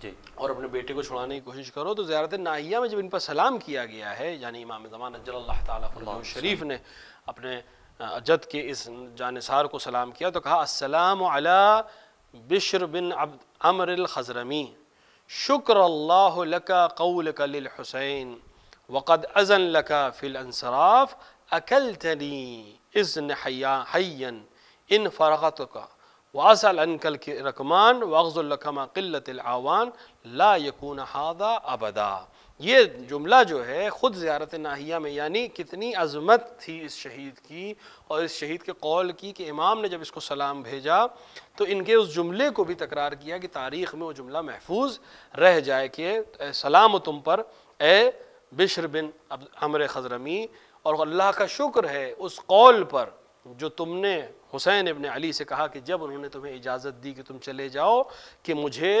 جی اور اپنے بیٹے کو چھڑانے کی کوشش کرو. تو زیارت ناہیہ میں جب ان پر سلام کیا گیا ہے، یعنی امام زمان اجل اللہ تعالیٰ فرجہ شریف نے اپنے جد کے اس جانثار کو سلام کیا تو کہا السلام علی بشر بن عمر الخزرمی شکر اللہ لکا قولک للحسین وقد اذن لکا فی الانصراف اکلتنی اذن حیا ان فرغتک واسأل عنک الرکمان واغزل لکما قلت العوان لا یکون هذا ابدا. یہ جملہ جو ہے خود زیارت ناہیہ میں، یعنی کتنی عظمت تھی اس شہید کی اور اس شہید کے قول کی کہ امام نے جب اس کو سلام بھیجا تو ان کے اس جملے کو بھی تکرار کیا کہ تاریخ میں وہ جملہ محفوظ رہ جائے کہ سلام تم پر اے بشر بن عمر خضرمی، اور اللہ کا شکر ہے اس قول پر جو تم نے حسین ابن علی سے کہا کہ جب انہوں نے تمہیں اجازت دی کہ تم چلے جاؤ کہ مجھے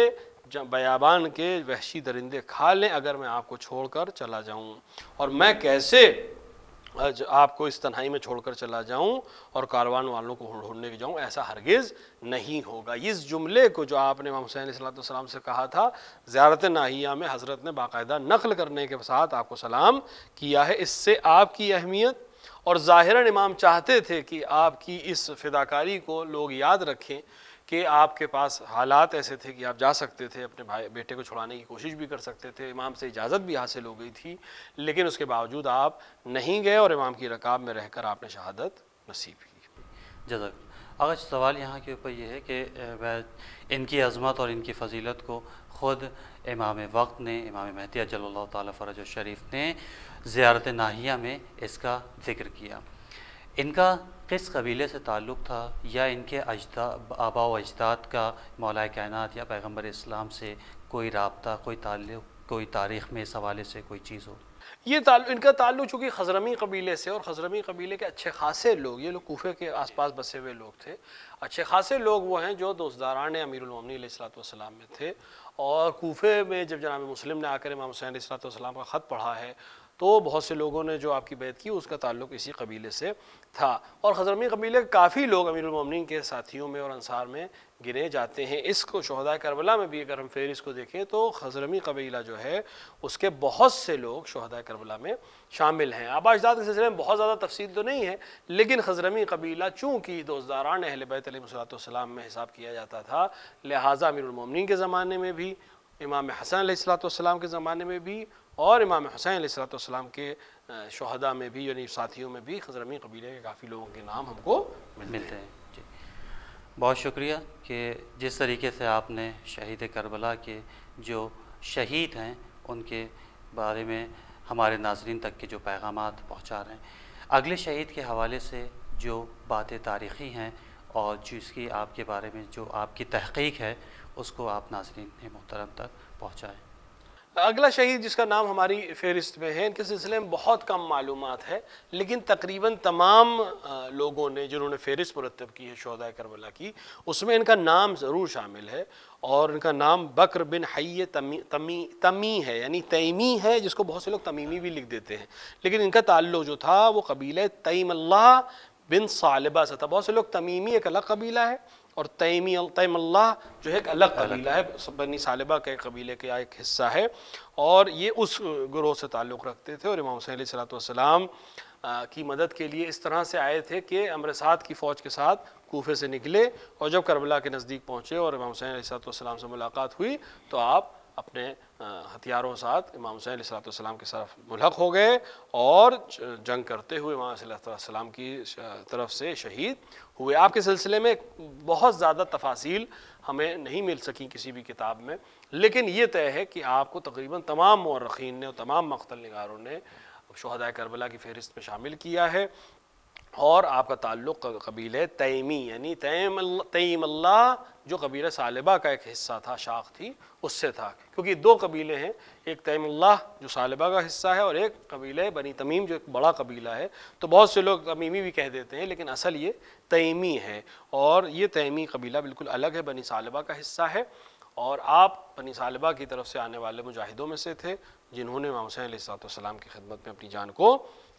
بیابان کے وحشی درندے کھا لیں اگر میں آپ کو چھوڑ کر چلا جاؤں، اور میں کیسے آپ کو اس تنہائی میں چھوڑ کر چلا جاؤں اور کاروان والوں کو ڈھونڈنے کے جاؤں، ایسا ہرگز نہیں ہوگا. اس جملے کو جو آپ نے امام حسین علیہ السلام سے کہا تھا زیارت ناہیہ میں حضرت نے باقاعدہ نقل کرنے کے ساتھ آپ کو سلام کیا ہے. اس سے آپ کی اہمیت، اور ظاہراً امام چاہتے تھے کہ آپ کی اس فداکاری کو لوگ یاد رکھیں کہ آپ کے پاس حالات ایسے تھے کہ آپ جا سکتے تھے، اپنے بیٹے کو چھڑانے کی کوشش بھی کر سکتے تھے، امام سے اجازت بھی حاصل ہو گئی تھی، لیکن اس کے باوجود آپ نہیں گئے اور امام کی رکاب میں رہ کر آپ نے شہادت نصیب کی. جزاک. اگر سوال یہاں کے اوپر یہ ہے کہ ان کی عظمت اور ان کی فضیلت کو خود امام وقت نے، امام مہدی اجل اللہ تعالیٰ فرجہ شریف نے زیارت ناہیہ میں اس کا ذکر کیا. ان کا کس قبیلے سے تعلق تھا، یا ان کے آباء و اجداد کا مولا کائنات یا پیغمبر اسلام سے کوئی رابطہ، کوئی تعلق، کوئی تاریخ میں اس حوالے سے کوئی چیز ہو؟ یہ ان کا تعلق چونکہ خضرمی قبیلے سے، اور خضرمی قبیلے کے اچھے خاصے لوگ، یہ لوگ کوفے کے آس پاس بسے ہوئے لوگ تھے، اچھے خاصے لوگ وہ ہیں جو دوستداران امیر المومنین علیہ السلام میں تھے. اور کوفے میں جب جناب مسلم نے آ کر امام حسین علیہ السلام کا خط پڑھا ہے تو بہت سے لوگوں نے جو آپ کی بیعت کی اس کا تعلق اسی قبیلے سے تھا. اور خضرمی قبیلے کے کافی لوگ امیر المومنین کے ساتھیوں میں اور انصار میں گنے جاتے ہیں. اس کو شہداء کربلا میں بھی اگر ہم فہرست کو دیکھیں تو خضرمی قبیلہ جو ہے اس کے بہت سے لوگ شہداء کربلا میں شامل ہیں. آباء اجداد کے سلسلے میں بہت زیادہ تفصیل تو نہیں ہے، لیکن خضرمی قبیلہ چونکہ دوستداران اہل بیت علیہ السلام میں حساب کیا جاتا تھا، لہٰذا امیر المومنین کے زمانے میں بھی، امام حسن علیہ السلام کے زمانے میں بھی، اور امام حسین علیہ السلام کے شہداء میں بھی، یعنی ساتھیوں میں بھی خضرمی قبیلے کے کافی لوگوں کے نام ہم کو ملتے ہیں. جی بہت شکریہ کہ جس طریقے سے آپ نے شہید کربلا کے جو شہید ہیں ان کے بارے میں ہمارے ناظرین تک کے جو پیغامات پہنچا رہے ہیں. اگلے شہید کے حوالے سے جو باتیں تاریخی ہیں اور جس کی آپ کے بارے میں جو آپ کی تحقیق ہے اس کو آپ ناظرین محترم تک پہنچائیں. اگلا شہید جس کا نام ہماری فہرست میں ہے، ان کے سلسلے میں بہت کم معلومات ہے، لیکن تقریباً تمام لوگوں نے جنہوں نے فہرست مرتب کی ہے شہداء کربلا کی، اس میں ان کا نام ضرور شامل ہے. اور ان کا نام بکر بن حی تمی ہے، یعنی تیمی ہے، جس کو بہت سے لوگ تمیمی بھی لکھ دیتے ہیں، لیکن ان کا تعلق جو تھا وہ قبیلہ تیم اللہ بن ثعلبہ سے تھا. بہت سے لوگ تمیمی ایک الگ قبیلہ ہے اور تیم اللہ جو ہے ایک الگ قبیلہ ہے، بنی ثعلبہ کے قبیلے کا ایک حصہ ہے، اور یہ اس گروہ سے تعلق رکھتے تھے. اور امام حسین علیہ السلام کی مدد کے لیے اس طرح سے آئے تھے کہ امر سعد کی فوج کے ساتھ کوفے سے نکلے، اور جب کربلا کے نزدیک پہنچے اور امام حسین علیہ السلام سے ملاقات ہوئی تو آپ اپنے ہتھیاروں کے ساتھ امام حسین علیہ السلام کے طرف ملحق ہو گئے اور جنگ کرتے ہوئے امام علیہ السلام کی طرف سے شہید ہوئے. آپ کے سلسلے میں بہت زیادہ تفاصیل ہمیں نہیں مل سکیں کسی بھی کتاب میں، لیکن یہ طے ہے کہ آپ کو تقریباً تمام مورخین نے اور تمام مقتل نگاروں نے شہداء کربلا کی فہرست میں شامل کیا ہے. اور آپ کا تعلق قبیلہ تیمی یعنی تیم اللہ جو قبیلہ ثعلبہ کا ایک حصہ تھا، شاخ تھی، اس سے تھا. کیونکہ دو قبیلے ہیں، ایک تیم اللہ جو ثعلبہ کا حصہ ہے اور ایک قبیلہ بنی تمیم جو ایک بڑا قبیلہ ہے. تو بہت سے لوگ تمیمی بھی کہہ دیتے ہیں، لیکن اصل یہ تیمی ہے، اور یہ تیمی قبیلہ بالکل الگ ہے، بنی ثعلبہ کا حصہ ہے. اور آپ بنی ثعلبہ کی طرف سے آنے والے مجاہدوں میں سے تھے جنہوں نے امام حسین علیہ السلام کی خدمت میں اپنی جان کو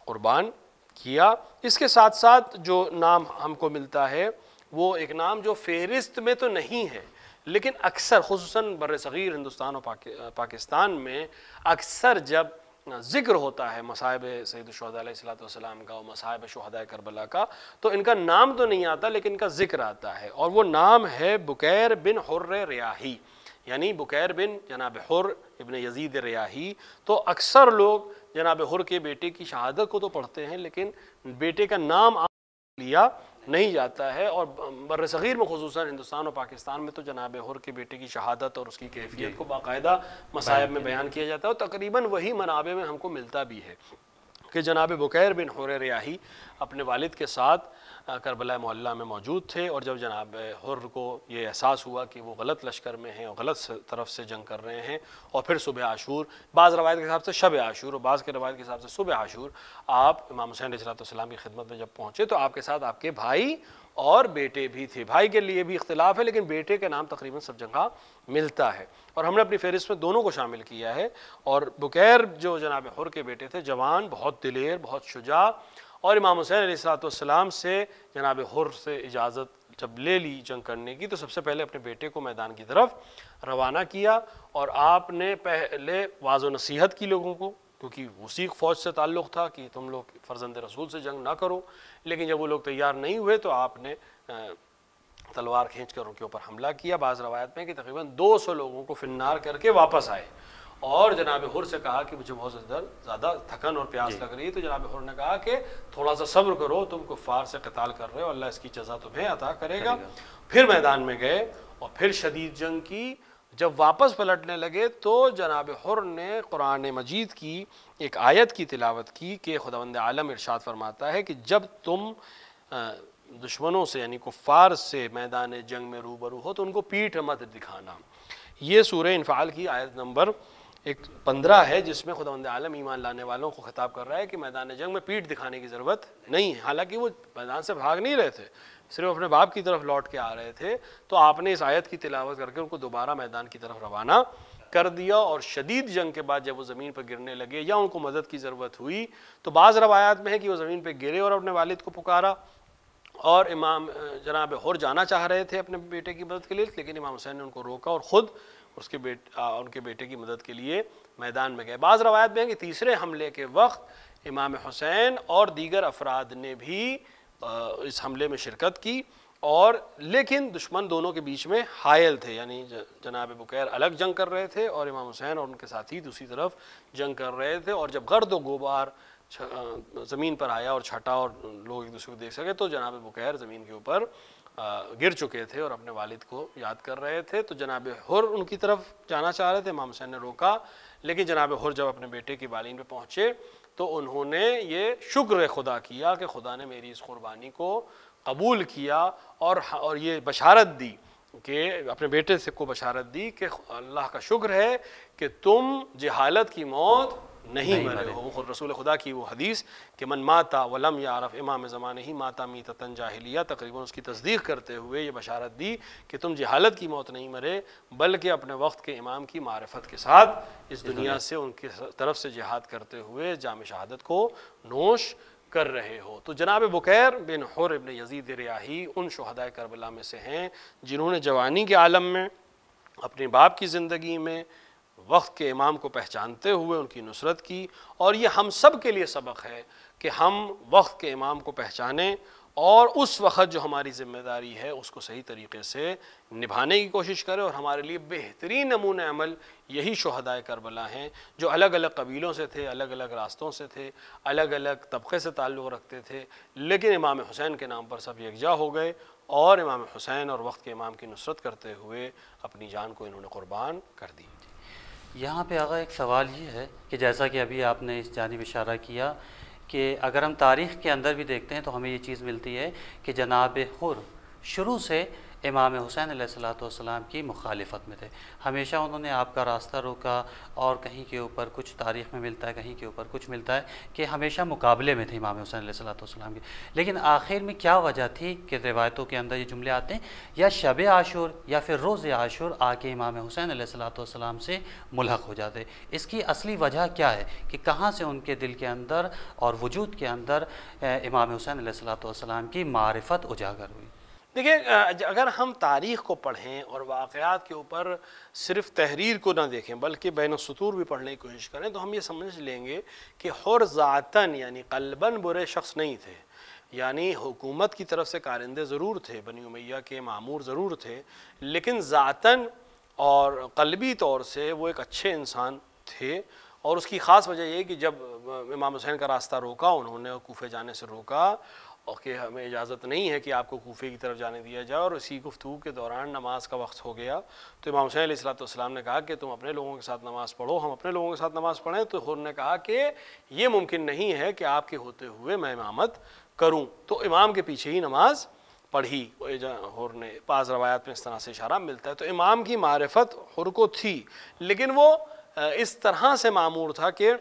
قربان کیا. اس کے ساتھ ساتھ جو نام ہم کو ملتا ہے وہ ایک نام جو فہرست میں تو نہیں ہے لیکن اکثر خصوصاً بر صغیر ہندوستان اور پاکستان میں اکثر جب ذکر ہوتا ہے مصائب سید الشہداء علیہ الصلوۃ والسلام کا اور مصائب شہداء کربلا کا، تو ان کا نام تو نہیں آتا لیکن ان کا ذکر آتا ہے، اور وہ نام ہے بکیر بن حر ریاحی، یعنی بکیر بن جناب حر ابن یزید ریاحی۔ تو اکثر لوگ جناب حر کے بیٹے کی شہادت کو تو پڑھتے ہیں لیکن بیٹے کا نام لیا نہیں جاتا ہے، اور بر صغیر میں خصوصاً ہندوستان اور پاکستان میں تو جناب حر کے بیٹے کی شہادت اور اس کی کیفیت کو باقاعدہ مصائب میں بیان کیا جاتا ہے، اور تقریباً وہی منابع میں ہم کو ملتا بھی ہے کہ جناب بکیر بن حر ریاحی اپنے والد کے ساتھ کربلا معلیٰ میں موجود تھے، اور جب جناب حر کو یہ احساس ہوا کہ وہ غلط لشکر میں ہیں اور غلط طرف سے جنگ کر رہے ہیں، اور پھر صبح عاشور، بعض روایت کے حساب سے شب عاشور اور بعض کے روایت کے حساب سے صبح عاشور، آپ امام حسین علیہ السلام کی خدمت میں جب پہنچے تو آپ کے ساتھ آپ کے بھائی اور بیٹے بھی تھے۔ بھائی کے لیے بھی اختلاف ہے لیکن بیٹے کا نام تقریباً سب جگہ ملتا ہے، اور ہم نے اپنی فہرست میں دونوں کو شامل کیا ہے۔ اور بکیر جو جناب حر کے بیٹے تھے، جوان، بہت دلیر، بہت شجاع، اور امام حسین علیہ السلام سے جناب حر سے اجازت جب لے لی جنگ کرنے کی تو سب سے پہلے اپنے بیٹے کو میدان کی طرف روانہ کیا، اور آپ نے پہلے واعظ و نصیحت کی لوگوں کو، کیونکہ وسیق فوج سے تعلق تھا کہ تم لوگ فرزند رسول سے جنگ نہ کرو، لیکن جب وہ لوگ تیار نہیں ہوئے تو آپ نے تلوار کھینچ کر ان کے اوپر حملہ کیا۔ بعض روایت میں کہ تقریباً 200 لوگوں کو فنار کر کے واپس آئے، اور جناب حر سے کہا کہ مجھے بہت زیادہ تھکن اور پیاس لگ رہی ہے، تو جناب حر نے کہا کہ تھوڑا سا صبر کرو، تم کفار سے قتال کر رہے ہو، اللہ اس کی جزا تمہیں عطا کرے گا۔ پھر میدان میں گئے اور پھر شدید جنگ کی۔ جب واپس پلٹنے لگے تو جناب حر نے قرآن مجید کی ایک آیت کی تلاوت کی کہ خداوند عالم ارشاد فرماتا ہے کہ جب تم دشمنوں سے یعنی کفار سے میدان جنگ میں روبرو ہو تو ان کو پیٹھ مت دکھانا۔ یہ سورہ انفعال کی آیت نمبر 15 ہے، جس میں خداوند عالم ایمان لانے والوں کو خطاب کر رہا ہے کہ میدان جنگ میں پیٹھ دکھانے کی ضرورت نہیں ہے۔ حالانکہ وہ میدان سے بھاگ نہیں رہے تھے، صرف اپنے باپ کی طرف لوٹ کے آ رہے تھے، تو آپ نے اس آیت کی تلاوت کر کے ان کو دوبارہ میدان کی طرف روانہ کر دیا۔ اور شدید جنگ کے بعد جب وہ زمین پر گرنے لگے یا ان کو مدد کی ضرورت ہوئی تو بعض روایات میں ہے کہ وہ زمین پہ گرے اور اپنے والد کو پکارا، اور امام جناب حر جانا چاہ رہے تھے اپنے بیٹے کی مدد کے لیے، لیکن امام حسین نے ان کو روکا اور خود ان کے بیٹے کی مدد کے لیے میدان میں گئے۔ بعض روایت میں ہے کہ تیسرے حملے کے وقت امام حسین اور دیگر افراد نے بھی اس حملے میں شرکت کی، اور لیکن دشمن دونوں کے بیچ میں حائل تھے، یعنی جناب بکیر الگ جنگ کر رہے تھے اور امام حسین اور ان کے ساتھی دوسری طرف جنگ کر رہے تھے، اور جب گرد و غبار زمین پر آیا اور چھٹا اور لوگ ایک دوسرے کو دیکھ سکے تو جناب بکیر زمین کے اوپر گر چکے تھے اور اپنے والد کو یاد کر رہے تھے۔ تو جناب حر ان کی طرف جانا چاہ رہے تھے، امام حسین نے روکا، لیکن جناب حر جب اپنے بیٹے کی بالین پہ پہنچے تو انہوں نے یہ شکر خدا کیا کہ خدا نے میری اس قربانی کو قبول کیا، اور یہ بشارت دی کہ اپنے بیٹے سے کو بشارت دی کہ اللہ کا شکر ہے کہ تم جہالت کی موت نہیں مرے ہو۔ وہ رسول خدا کی وہ حدیث کہ من ماتا ولم یعرف امام زمانہ ہی ماتا میتتن جاہلیہ، تقریباً اس کی تصدیق کرتے ہوئے یہ بشارت دی کہ تم جہالت کی موت نہیں مرے بلکہ اپنے وقت کے امام کی معرفت کے ساتھ اس دنیا سے ان کی طرف سے جہاد کرتے ہوئے جام شہادت کو نوش کر رہے ہو۔ تو جناب بکیر بن حر ابن یزید ریاحی ان شہداء کربلا میں سے ہیں جنہوں نے جوانی کے عالم میں اپنے باپ کی زندگی میں وقت کے امام کو پہچانتے ہوئے ان کی نصرت کی، اور یہ ہم سب کے لیے سبق ہے کہ ہم وقت کے امام کو پہچانیں اور اس وقت جو ہماری ذمہ داری ہے اس کو صحیح طریقے سے نبھانے کی کوشش کریں۔ اور ہمارے لیے بہترین نمونہ عمل یہی شہداء کربلا ہیں جو الگ الگ قبیلوں سے تھے، الگ الگ راستوں سے تھے، الگ الگ طبقے سے تعلق رکھتے تھے، لیکن امام حسین کے نام پر سب یکجا ہو گئے، اور امام حسین اور وقت کے امام کی نصرت کرتے ہوئے اپنی جان کو انہوں نے قربان کر دی۔ یہاں پہ آغا ایک سوال یہ ہے کہ جیسا کہ ابھی آپ نے اس جانب اشارہ کیا کہ اگر ہم تاریخ کے اندر بھی دیکھتے ہیں تو ہمیں یہ چیز ملتی ہے کہ جناب حر شروع سے امام حسین علیہ السلام کی مخالفت میں تھے، ہمیشہ انہوں نے آپ کا راستہ روکا، اور کہیں کے اوپر کچھ تاریخ میں ملتا ہے، کہیں کے اوپر کچھ ملتا ہے کہ ہمیشہ مقابلے میں تھے امام حسین علیہ السلام کے۔ لیکن آخر میں کیا وجہ تھی کہ روایتوں کے اندر یہ جملے آتے ہیں یا شب عاشور یا پھر روز عاشور آ کے امام حسین علیہ السلام سے ملحق ہو جاتے؟ اس کی اصلی وجہ کیا ہے کہ کہاں سے ان کے دل کے اندر اور وجود کے اندر امام حسین علیہ السلام کی معرفت اجاگر ہوئی؟ دیکھیں اگر ہم تاریخ کو پڑھیں اور واقعات کے اوپر صرف تحریر کو نہ دیکھیں بلکہ بین السطور بھی پڑھنے کی کوشش کریں تو ہم یہ سمجھ لیں گے کہ حر ذاتاً یعنی قلباً برے شخص نہیں تھے، یعنی حکومت کی طرف سے کارندے ضرور تھے، بنی امیہ کے مامور ضرور تھے، لیکن ذاتاً اور قلبی طور سے وہ ایک اچھے انسان تھے۔ اور اس کی خاص وجہ یہ کہ جب امام حسین کا راستہ روکا انہوں نے، کوفے جانے سے روکا، اور کہ ہمیں اجازت نہیں ہے کہ آپ کو کوفے کی طرف جانے دیا جائے، اور اسی گفتگو کے دوران نماز کا وقت ہو گیا تو امام حسین علیہ السلام نے کہا کہ تم اپنے لوگوں کے ساتھ نماز پڑھو، ہم اپنے لوگوں کے ساتھ نماز پڑھیں۔ تو حر نے کہا کہ یہ ممکن نہیں ہے کہ آپ کے ہوتے ہوئے میں امامت کروں، تو امام کے پیچھے ہی نماز پڑھی۔ حر نے بعض روایات میں اس طرح سے اشارہ ملتا ہے۔ تو امام کی معرفت حر کو تھی، لیکن وہ اس طرح سے معمور تھا کہ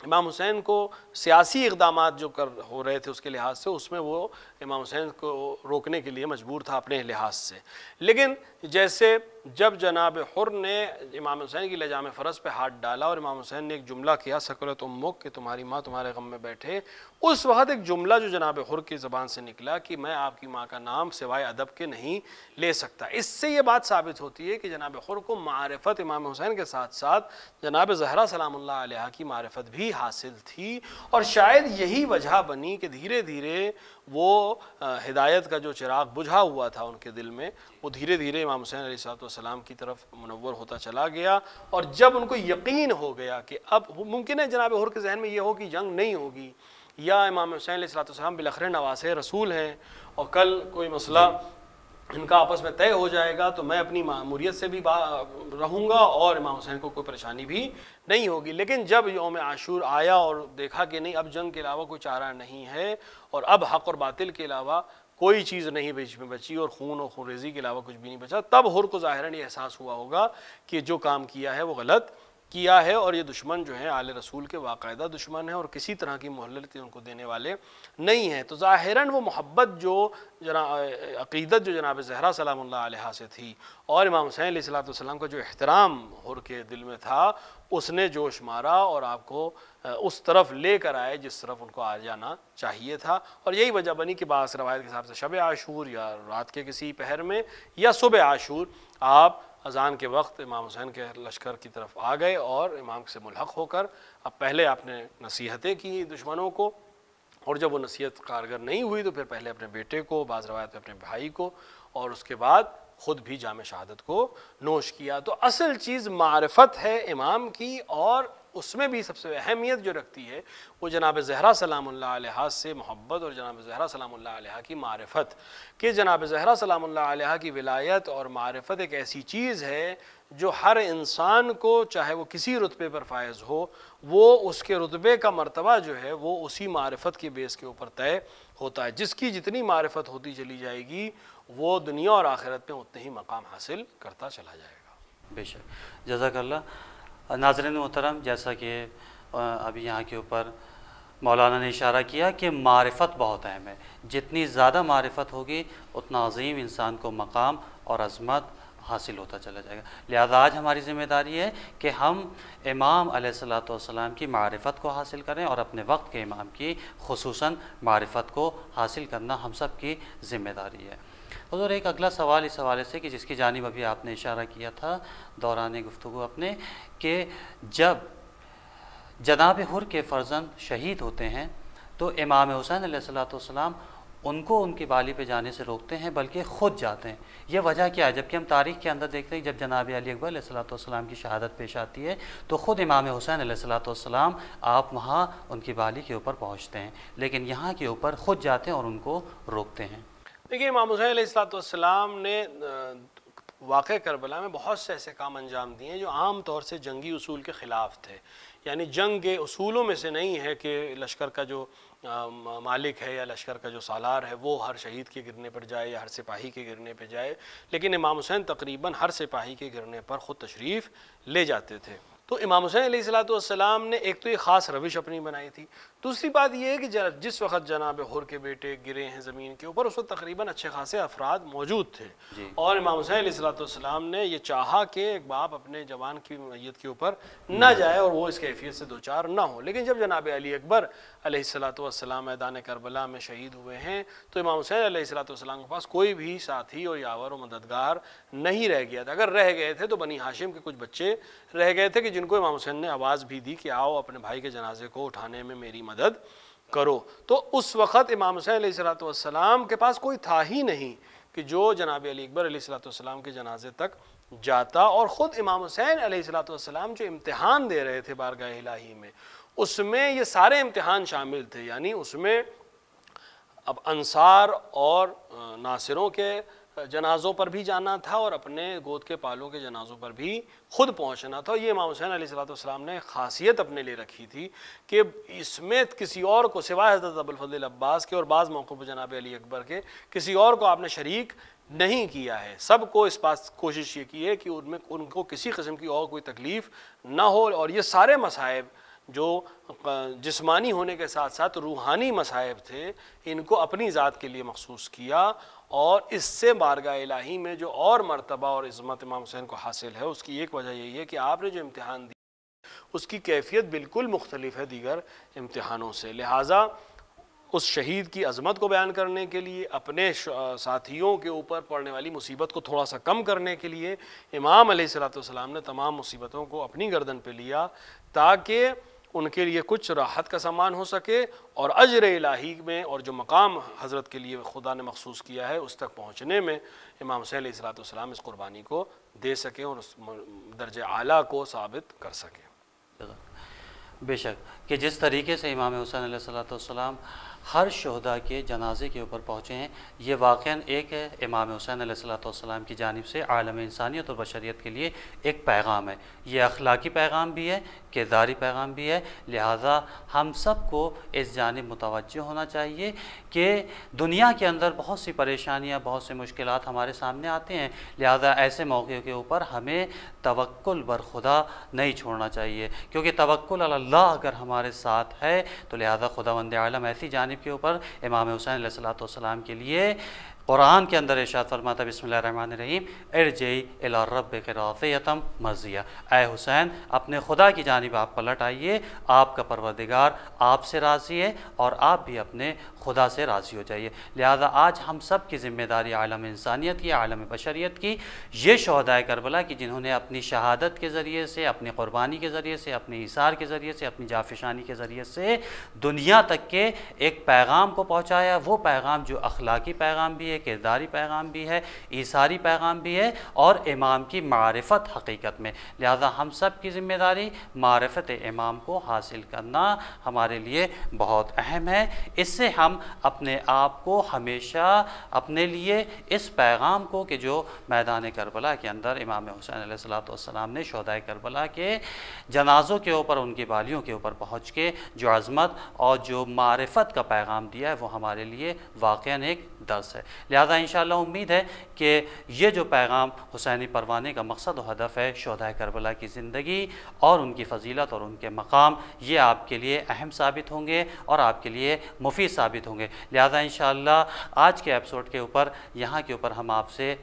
امام حسین کو سیاسی اقدامات جو ہو رہے تھے اس کے لحاظ سے، اس میں وہ امام حسین کو روکنے کے لیے مجبور تھا اپنے لحاظ سے۔ لیکن جیسے جب جناب حر نے امام حسین کی لجام فرض پہ ہاتھ ڈالا اور امام حسین نے ایک جملہ کیا سکرت امک کہ تمہاری ماں تمہارے غم میں بیٹھے، اس وقت ایک جملہ جو جناب حر کی زبان سے نکلا کہ میں آپ کی ماں کا نام سوائے ادب کے نہیں لے سکتا۔ اس سے یہ بات ثابت ہوتی ہے کہ جناب حر کو معرفت امام حسین کے ساتھ ساتھ جناب زہرا سلام اللہ علیہا کی معرفت بھی حاصل تھی، اور شاید یہی وجہ بنی کہ دھیرے دھیرے وہ ہدایت کا جو چراغ بجھا ہوا تھا ان کے دل میں، وہ دھیرے دھیرے امام حسین علیہ السلام کی طرف منور ہوتا چلا گیا۔ اور جب ان کو یقین ہو گیا کہ اب ممکن ہے جناب حر کے ذہن میں یہ ہو کہ جنگ نہیں ہوگی، یا امام حسین علیہ السلام بالاخره نواسے رسول ہیں اور کل کوئی مسئلہ ان کا آپس میں طے ہو جائے گا تو میں اپنی ماموریت سے بھی رہوں گا اور امام حسین کو کوئی پریشانی بھی نہیں ہوگی۔ لیکن جب یوم عاشور آیا اور دیکھا کہ نہیں، اب جنگ کے علاوہ کوئی چارہ نہیں ہے اور اب حق اور باطل کے علاوہ کوئی چیز نہیں بیچ میں بچی اور خون ریزی کے علاوہ کچھ بھی نہیں بچا، تب حر کو ظاہراً یہ احساس ہوا ہوگا کہ جو کام کیا ہے وہ غلط کیا ہے، اور یہ دشمن جو ہیں آل رسول کے باقاعدہ دشمن ہیں اور کسی طرح کی مہلت ان کو دینے والے نہیں ہیں۔ تو ظاہراً وہ محبت جو عقیدت جو جناب زہرا سلام اللہ علیہا سے تھی اور امام حسین علیہ السلام کا جو احترام حر کے دل میں تھا، اس نے جوش مارا اور آپ کو اس طرف لے کر آئے جس طرف ان کو آ جانا چاہیے تھا۔ اور یہی وجہ بنی کہ بعض روایت کے حساب سے شب عاشور یا رات کے کسی پہر میں یا صبح عاشور آپ اذان کے وقت امام حسین کے لشکر کی طرف آ گئے اور امام سے ملحق ہو کر اب پہلے آپ نے نصیحتیں کی دشمنوں کو، اور جب وہ نصیحت کارگر نہیں ہوئی تو پھر پہلے اپنے بیٹے کو، بعض روایت میں اپنے بھائی کو، اور اس کے بعد خود بھی جام شہادت کو نوش کیا۔ تو اصل چیز معرفت ہے امام کی، اور اس میں بھی سب سے اہمیت جو رکھتی ہے وہ جناب زہرا سلام اللہ علیہا سے محبت اور جناب زہرا سلام اللہ علیہا کی معرفت، کہ جناب زہرا سلام اللہ علیہا کی ولایت اور معرفت ایک ایسی چیز ہے جو ہر انسان کو، چاہے وہ کسی رتبے پر فائز ہو، وہ اس کے رتبے کا مرتبہ جو ہے وہ اسی معرفت کے بیس کے اوپر طے ہوتا ہے۔ جس کی جتنی معرفت ہوتی چلی جائے گی وہ دنیا اور آخرت میں اتنے ہی مقام حاصل کرتا چلا جائے گا۔ بے شک، جزاک اللہ۔ ناظرین محترم، جیسا کہ ابھی یہاں کے اوپر مولانا نے اشارہ کیا کہ معرفت بہت اہم ہے، جتنی زیادہ معرفت ہوگی اتنا عظیم انسان کو مقام اور عظمت حاصل ہوتا چلا جائے گا۔ لہذا آج ہماری ذمہ داری ہے کہ ہم امام علیہ السلام کی معرفت کو حاصل کریں، اور اپنے وقت کے امام کی خصوصاً معرفت کو حاصل کرنا ہم سب کی ذمہ داری ہے۔ حضور، ایک اگلا سوال اس حوالے سے کہ جس کی جانب ابھی آپ نے اشارہ کیا تھا دوران گفتگو اپنے، کہ جب جناب حر کے فرزند شہید ہوتے ہیں تو امام حسین علیہ السلام ان کو ان کی بالی پہ جانے سے روکتے ہیں بلکہ خود جاتے ہیں۔ یہ وجہ کیا ہے؟ جبکہ ہم تاریخ کے اندر دیکھتے ہیں جب جناب علی اکبر علیہ السلام کی شہادت پیش آتی ہے تو خود امام حسین علیہ السلام آپ وہاں ان کی بالی کے اوپر پہنچتے ہیں، لیکن یہاں کے اوپر خود جاتے ہیں اور ان کو روکتے ہیں۔ دیکھیے، امام حسین علیہ السلام نے واقع کربلا میں بہت سے ایسے کام انجام دیے ہیں جو عام طور سے جنگی اصول کے خلاف تھے، یعنی جنگ کے اصولوں میں سے نہیں ہے کہ لشکر کا جو مالک ہے یا لشکر کا جو سالار ہے وہ ہر شہید کے گرنے پر جائے یا ہر سپاہی کے گرنے پہ جائے، لیکن امام حسین تقریباً ہر سپاہی کے گرنے پر خود تشریف لے جاتے تھے۔ تو امام حسین علیہ السلام نے ایک تو یہ خاص روش اپنی بنائی تھی. دوسری بات یہ ہے کہ جس وقت جناب حر کے بیٹے گرے ہیں زمین کے اوپر اس وقت تقریباً اچھے خاصے افراد موجود تھے اور امام حسین علیہ السلام نے یہ چاہا کہ ایک باپ اپنے جوان کی میت کے اوپر نہ جائے اور وہ اس کیفیت سے دوچار نہ ہو. لیکن جب جناب علی اکبر علیہ السلام میدان کربلا میں شہید ہوئے ہیں تو امام حسین علیہ السلام کے پاس کوئی بھی ساتھی اور یاور و مددگار نہیں رہ گیا تھا. اگر رہ گئے تھے تو بنی ہاشم کے کچھ بچے رہ گئے تھے کہ جن کو امام حسین نے آواز بھی دی کہ آؤ اپنے بھائی کے جنازے کو اٹھانے میں میری مدد کرو. تو اس وقت امام حسین علیہ السلام کے پاس کوئی تھا ہی نہیں کہ جو جناب علی اکبر علیہ السلام کے جنازے تک جاتا. اور خود امام حسین علیہ السلام جو امتحان دے رہے تھے بارگاہ الہی میں اس میں یہ سارے امتحان شامل تھے. یعنی اس میں اب انصار اور ناصروں کے جنازوں پر بھی جانا تھا اور اپنے گود کے پالوں کے جنازوں پر بھی خود پہنچنا تھا. یہ امام حسین علیہ السلام نے خاصیت اپنے لیے رکھی تھی کہ اس میں کسی اور کو سوائے حضرت ابوالفضل عباس کے اور بعض موقعوں پر جناب علی اکبر کے کسی اور کو آپ نے شریک نہیں کیا ہے. سب کو اس بات کوشش یہ کی ہے کہ ان کو کسی قسم کی اور کوئی تکلیف نہ ہو. اور یہ سارے مصائب جو جسمانی ہونے کے ساتھ ساتھ روحانی مصائب تھے ان کو اپنی ذات کے لیے مخصوص کیا. اور اس سے بارگاہ الہی میں جو اور مرتبہ اور عظمت امام حسین کو حاصل ہے اس کی ایک وجہ یہی ہے کہ آپ نے جو امتحان دی اس کی کیفیت بالکل مختلف ہے دیگر امتحانوں سے. لہٰذا اس شہید کی عظمت کو بیان کرنے کے لیے اپنے ساتھیوں کے اوپر پڑنے والی مصیبت کو تھوڑا سا کم کرنے کے لیے امام علیہ السلام نے تمام مصیبتوں کو اپنی گردن پہ لیا تاکہ ان کے لیے کچھ راحت کا سامان ہو سکے اور اجر الہی میں اور جو مقام حضرت کے لیے خدا نے مخصوص کیا ہے اس تک پہنچنے میں امام حسین علیہ السلام اس قربانی کو دے سکیں اور اس درجہ اعلیٰ کو ثابت کر سکیں. بے شک کہ جس طریقے سے امام حسین علیہ السلام ہر شہداء کے جنازے کے اوپر پہنچے ہیں یہ واقعاً ایک امام حسین علیہ السلام کی جانب سے عالم انسانیت اور بشریت کے لیے ایک پیغام ہے. یہ اخلاقی پیغام بھی ہے کرداری پیغام بھی ہے. لہٰذا ہم سب کو اس جانب متوجہ ہونا چاہیے کہ دنیا کے اندر بہت سی پریشانیاں بہت سے مشکلات ہمارے سامنے آتے ہیں. لہٰذا ایسے موقعوں کے اوپر ہمیں توکل بر خدا نہیں چھوڑنا چاہیے کیونکہ توکل علی اللہ اگر ہمارے ساتھ ہے تو لہٰذا خداوند عالم ایسی جانب کے اوپر امام حسین علیہ السلام کے لیے قرآن کے اندر ارشاد فرماتا ہے بسم اللہ الرحمن الرحیم ارجعی الی ربک راضیۃ مرضیہ. اے حسین اپنے خدا کی جانب آپ پلٹ آئیے. آپ کا پروردگار آپ سے راضی ہے اور آپ بھی اپنے خدا سے راضی ہو جائیے. لہذا آج ہم سب کی ذمہ داری عالم انسانیت کی عالم بشریت کی یہ شہداء کربلا کی جنہوں نے اپنی شہادت کے ذریعے سے اپنی قربانی کے ذریعے سے اپنی ایثار کے ذریعے سے اپنی جافشانی کے ذریعے سے دنیا تک کے ایک پیغام کو پہنچایا. وہ پیغام جو اخلاقی پیغام بھی ہے کرداری پیغام بھی ہے ایثاری پیغام بھی ہے اور امام کی معرفت حقیقت میں. لہذا ہم سب کی ذمہ داری معرفت امام کو حاصل کرنا ہمارے لیے بہت اہم ہے. اس سے ہم اپنے آپ کو ہمیشہ اپنے لیے اس پیغام کو کہ جو میدان کربلا کے اندر امام حسین علیہ السلام نے شہداء کربلا کے جنازوں کے اوپر ان کی بالیوں کے اوپر پہنچ کے جو عظمت اور جو معرفت کا پیغام دیا ہے وہ ہمارے لیے واقعاً ایک درس ہے. لہذا انشاءاللہ امید ہے کہ یہ جو پیغام حسینی پروانے کا مقصد و ہدف ہے شہداء کربلا کی زندگی اور ان کی فضیلت اور ان کے مقام یہ آپ کے لیے اہم ثابت ہوں گے اور آپ کے لیے مفید ثابت ہوں گے. لہذا انشاءاللہ آج کے ایپیسوڈ کے اوپر یہاں کے اوپر ہم آپ سے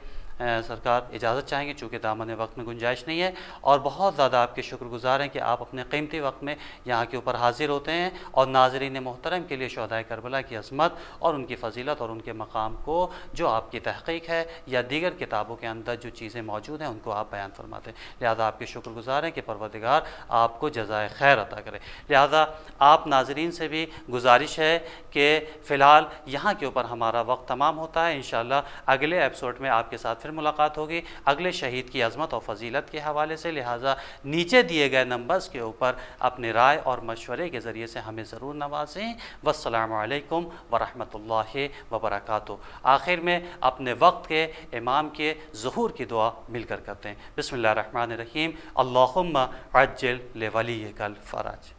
سرکار اجازت چاہیں گے چونکہ دامن وقت میں گنجائش نہیں ہے اور بہت زیادہ آپ کے شکر گزار ہیں کہ آپ اپنے قیمتی وقت میں یہاں کے اوپر حاضر ہوتے ہیں اور ناظرین محترم کے لیے شہداء کربلا کی عظمت اور ان کی فضیلت اور ان کے مقام کو جو آپ کی تحقیق ہے یا دیگر کتابوں کے اندر جو چیزیں موجود ہیں ان کو آپ بیان فرماتے ہیں. لہذا آپ کے شکر گزار ہیں کہ پروردگار آپ کو جزائے خیر عطا کرے. لہذا آپ ناظرین سے بھی گزارش ہے کہ فی الحال یہاں کے اوپر ہمارا وقت تمام ہوتا ہے. انشاءاللہ اگلے ایپیسوڈ میں آپ کے ساتھ ملاقات ہوگی اگلے شہید کی عظمت اور فضیلت کے حوالے سے. لہٰذا نیچے دیے گئے نمبرز کے اوپر اپنی رائے اور مشورے کے ذریعے سے ہمیں ضرور نوازیں. والسلام علیکم ورحمۃ اللہ وبرکاتہ. آخر میں اپنے وقت کے امام کے ظہور کی دعا مل کر کرتے ہیں. بسم اللہ الرحمن الرحیم. اللہم عجل لولیک الفرج.